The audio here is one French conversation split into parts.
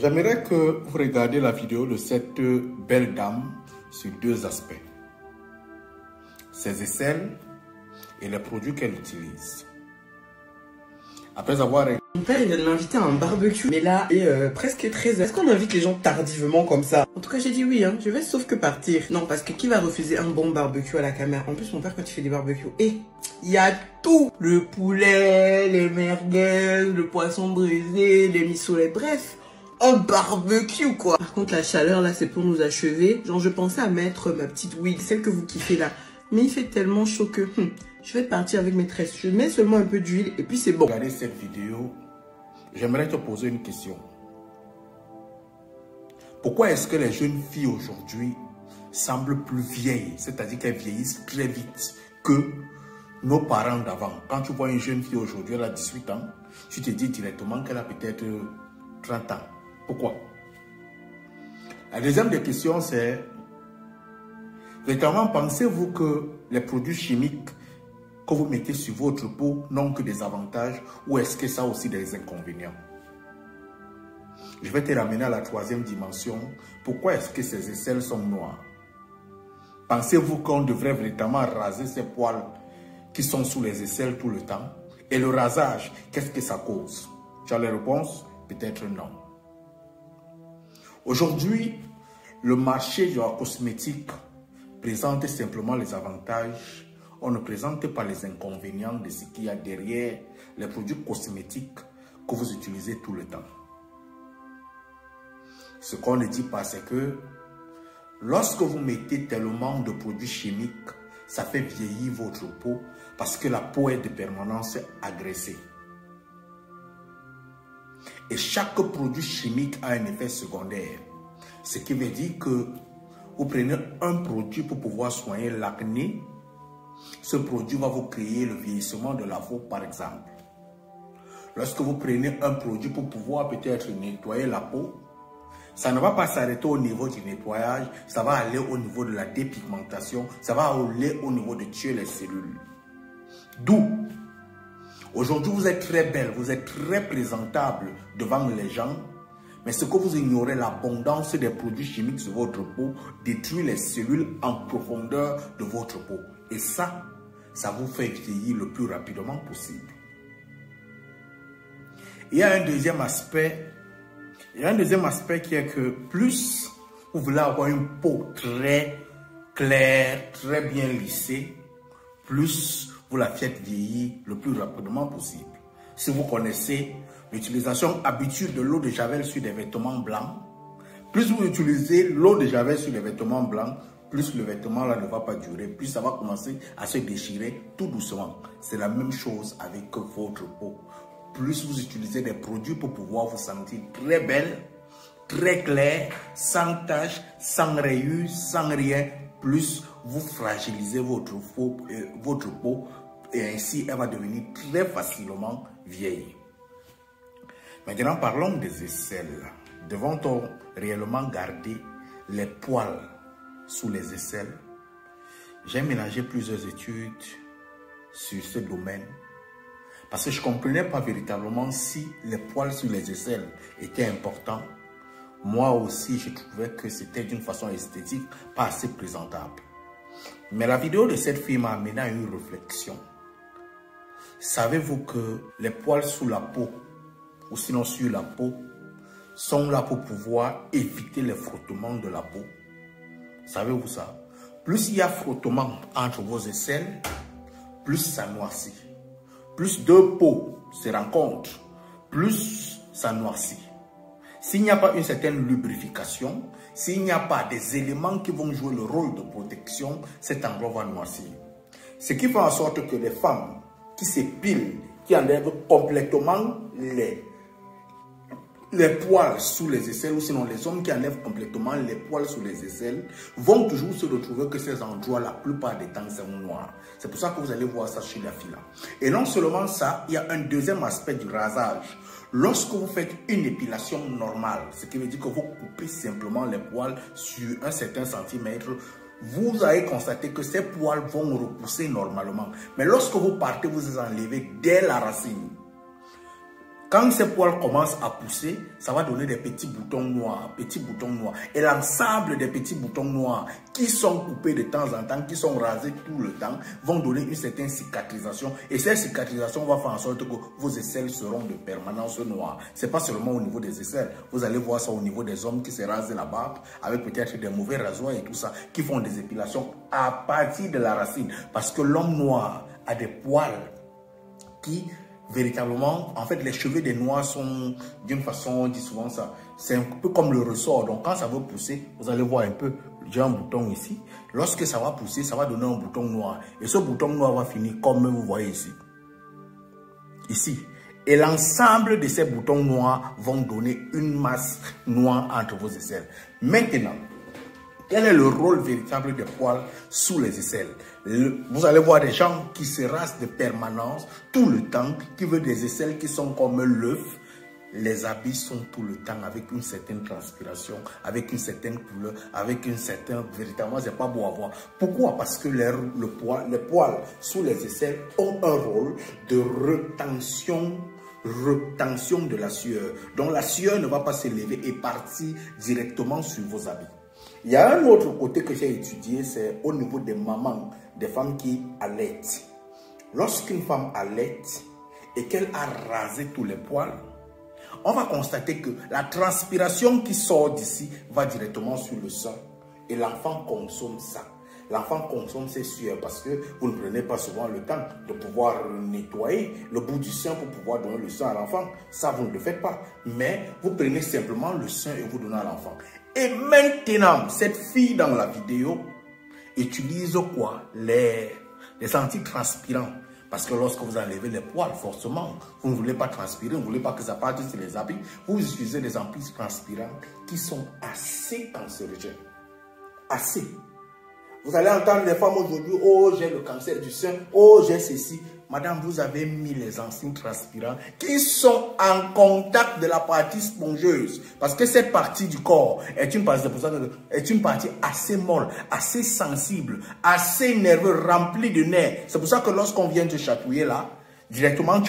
J'aimerais que vous regardiez la vidéo de cette belle dame sur deux aspects. Ses aisselles et les produits qu'elle utilise. Après avoir... Mon père il vient de m'inviter à un barbecue, mais là il est presque 13 h. Est-ce qu'on invite les gens tardivement comme ça? En tout cas j'ai dit oui, hein. Je vais sauf que partir. Non, parce que qui va refuser un bon barbecue à la caméra? En plus mon père quand il fait des barbecues, il y a tout. Le poulet, les merguez, le poisson brisé, les missolets, bref. Un barbecue quoi. Par contre la chaleur là c'est pour nous achever. Genre je pensais à mettre ma petite wig, celle que vous kiffez là. Mais il fait tellement chaud que je vais partir avec mes tresses. Je mets seulement un peu d'huile et puis c'est bon. Regardez cette vidéo, j'aimerais te poser une question. Pourquoi est-ce que les jeunes filles aujourd'hui semblent plus vieilles, c'est-à-dire qu'elles vieillissent très vite que nos parents d'avant? Quand tu vois une jeune fille aujourd'hui, elle a 18 ans, tu te dis directement qu'elle a peut-être 30 ans. Pourquoi? La deuxième des questions, c'est... Véritablement, pensez-vous que les produits chimiques que vous mettez sur votre peau n'ont que des avantages ou est-ce que ça a aussi des inconvénients? Je vais te ramener à la troisième dimension. Pourquoi est-ce que ces aisselles sont noires? Pensez-vous qu'on devrait véritablement raser ces poils qui sont sous les aisselles tout le temps? Et le rasage, qu'est-ce que ça cause? Tu as les réponses? Peut-être non. Aujourd'hui, le marché de la cosmétique présente simplement les avantages. On ne présente pas les inconvénients de ce qu'il y a derrière les produits cosmétiques que vous utilisez tout le temps. Ce qu'on ne dit pas, c'est que lorsque vous mettez tellement de produits chimiques, ça fait vieillir votre peau parce que la peau est de permanence agressée. Et chaque produit chimique a un effet secondaire. Ce qui veut dire que vous prenez un produit pour pouvoir soigner l'acné. Ce produit va vous créer le vieillissement de la peau, par exemple. Lorsque vous prenez un produit pour pouvoir peut-être nettoyer la peau, ça ne va pas s'arrêter au niveau du nettoyage, ça va aller au niveau de la dépigmentation, ça va aller au niveau de tuer les cellules. D'où, aujourd'hui vous êtes très belle, vous êtes très présentable devant les gens, mais ce que vous ignorez, l'abondance des produits chimiques sur votre peau détruit les cellules en profondeur de votre peau. Et ça vous fait vieillir le plus rapidement possible. Il y a un deuxième aspect. Il y a un deuxième aspect qui est que plus vous voulez avoir une peau très claire, très bien lissée, plus vous la faites vieillir le plus rapidement possible. Si vous connaissez l'utilisation habituelle de l'eau de Javel sur des vêtements blancs, plus vous utilisez l'eau de Javel sur les vêtements blancs, plus le vêtement là ne va pas durer, plus ça va commencer à se déchirer tout doucement. C'est la même chose avec votre peau. Plus vous utilisez des produits pour pouvoir vous sentir très belle, très claire, sans taches, sans rayures, sans rien, plus vous fragilisez votre peau et ainsi elle va devenir très facilement vieille. Maintenant parlons des aisselles. Devons-nous réellement garder les poils sous les aisselles? J'ai mélangé plusieurs études sur ce domaine parce que je ne comprenais pas véritablement si les poils sur les aisselles étaient importants. Moi aussi, je trouvais que c'était d'une façon esthétique pas assez présentable. Mais la vidéo de cette fille m'a amené à une réflexion. Savez-vous que les poils sous la peau, ou sinon sur la peau, sont là pour pouvoir éviter les frottements de la peau? Savez-vous ça? Plus il y a frottement entre vos aisselles, plus ça noircit. Plus deux peaux se rencontrent, plus ça noircit. S'il n'y a pas une certaine lubrification, s'il n'y a pas des éléments qui vont jouer le rôle de protection, cet endroit va noircir. Ce qui fait en sorte que les femmes qui s'épilent, qui enlèvent complètement les poils sous les aisselles, ou sinon les hommes qui enlèvent complètement les poils sous les aisselles, vont toujours se retrouver que ces endroits, la plupart des temps, sont noirs. C'est pour ça que vous allez voir ça chez la fille là. Et non seulement ça, il y a un deuxième aspect du rasage. Lorsque vous faites une épilation normale, ce qui veut dire que vous coupez simplement les poils sur un certain centimètre, vous allez constater que ces poils vont repousser normalement. Mais lorsque vous partez, vous les enlevez dès la racine. Quand ces poils commencent à pousser, ça va donner des petits boutons noirs, petits boutons noirs. Et l'ensemble des petits boutons noirs qui sont coupés de temps en temps, qui sont rasés tout le temps, vont donner une certaine cicatrisation. Et cette cicatrisation va faire en sorte que vos aisselles seront de permanence noires. Ce n'est pas seulement au niveau des aisselles. Vous allez voir ça au niveau des hommes qui se rasent la barbe, avec peut-être des mauvais rasoirs et tout ça, qui font des épilations à partir de la racine. Parce que l'homme noir a des poils qui... Véritablement, en fait, les cheveux des noirs sont d'une façon, on dit souvent ça, c'est un peu comme le ressort. Donc, quand ça veut pousser, vous allez voir un peu, j'ai un bouton ici. Lorsque ça va pousser, ça va donner un bouton noir. Et ce bouton noir va finir comme vous voyez ici. Ici. Et l'ensemble de ces boutons noirs vont donner une masse noire entre vos aisselles. Maintenant, quel est le rôle véritable des poils sous les aisselles? Vous allez voir des gens qui se rasent de permanence tout le temps, qui veulent des aisselles qui sont comme l'œuf. Les habits sont tout le temps avec une certaine transpiration, avec une certaine couleur, avec une certaine... Véritablement, c'est pas beau à voir. Pourquoi? Parce que les poils sous les aisselles ont un rôle de retention de la sueur. Donc la sueur ne va pas s'élever et partir directement sur vos habits. Il y a un autre côté que j'ai étudié, c'est au niveau des mamans, des femmes qui allaitent. Lorsqu'une femme allaite et qu'elle a rasé tous les poils, on va constater que la transpiration qui sort d'ici va directement sur le sein et l'enfant consomme ça. L'enfant consomme ses sueurs parce que vous ne prenez pas souvent le temps de pouvoir nettoyer le bout du sein pour pouvoir donner le sein à l'enfant. Ça, vous ne le faites pas. Mais vous prenez simplement le sein et vous donnez à l'enfant. Et maintenant, cette fille dans la vidéo utilise quoi? Les antitranspirants. Parce que lorsque vous enlevez les poils, forcément, vous ne voulez pas transpirer, vous ne voulez pas que ça parte sur les habits. Vous utilisez des antitranspirants qui sont assez cancérigènes. Assez. Vous allez entendre les femmes aujourd'hui, oh j'ai le cancer du sein, oh j'ai ceci. Madame, vous avez mis les antitranspirants qui sont en contact de la partie spongieuse. Parce que cette partie du corps est une partie assez molle, assez sensible, assez nerveuse, remplie de nerfs. C'est pour ça que lorsqu'on vient te chatouiller là, directement,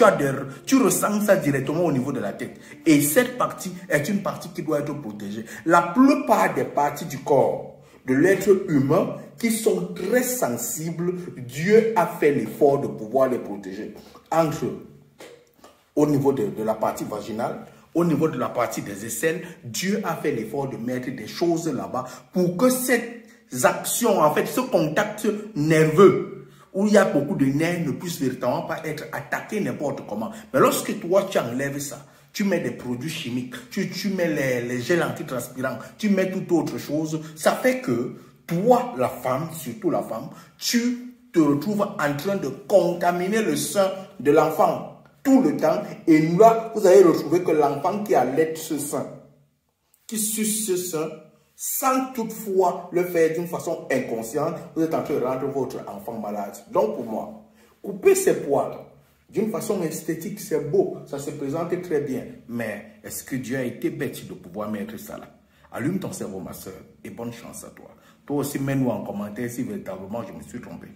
tu ressens ça directement au niveau de la tête. Et cette partie est une partie qui doit être protégée. La plupart des parties du corps de l'être humain qui sont très sensibles, Dieu a fait l'effort de pouvoir les protéger. Au niveau de la partie vaginale, au niveau de la partie des aisselles, Dieu a fait l'effort de mettre des choses là-bas pour que cette action, en fait, ce contact nerveux, où il y a beaucoup de nerfs, ne puisse véritablement pas être attaqué n'importe comment. Mais lorsque toi, tu enlèves ça, tu mets des produits chimiques, tu mets les gels antitranspirants, tu mets toute autre chose. Ça fait que toi, la femme, surtout la femme, tu te retrouves en train de contaminer le sein de l'enfant tout le temps. Et là, vous allez retrouver que l'enfant qui allait ce sein, qui suce ce sein, sans toutefois le faire d'une façon inconsciente, vous êtes en train de rendre votre enfant malade. Donc pour moi, couper ses poils d'une façon esthétique, c'est beau, ça se présente très bien. Mais est-ce que Dieu a été bête de pouvoir mettre ça là? Allume ton cerveau, ma soeur, et bonne chance à toi. Toi aussi, mets-nous en commentaire si véritablement je me suis trompé.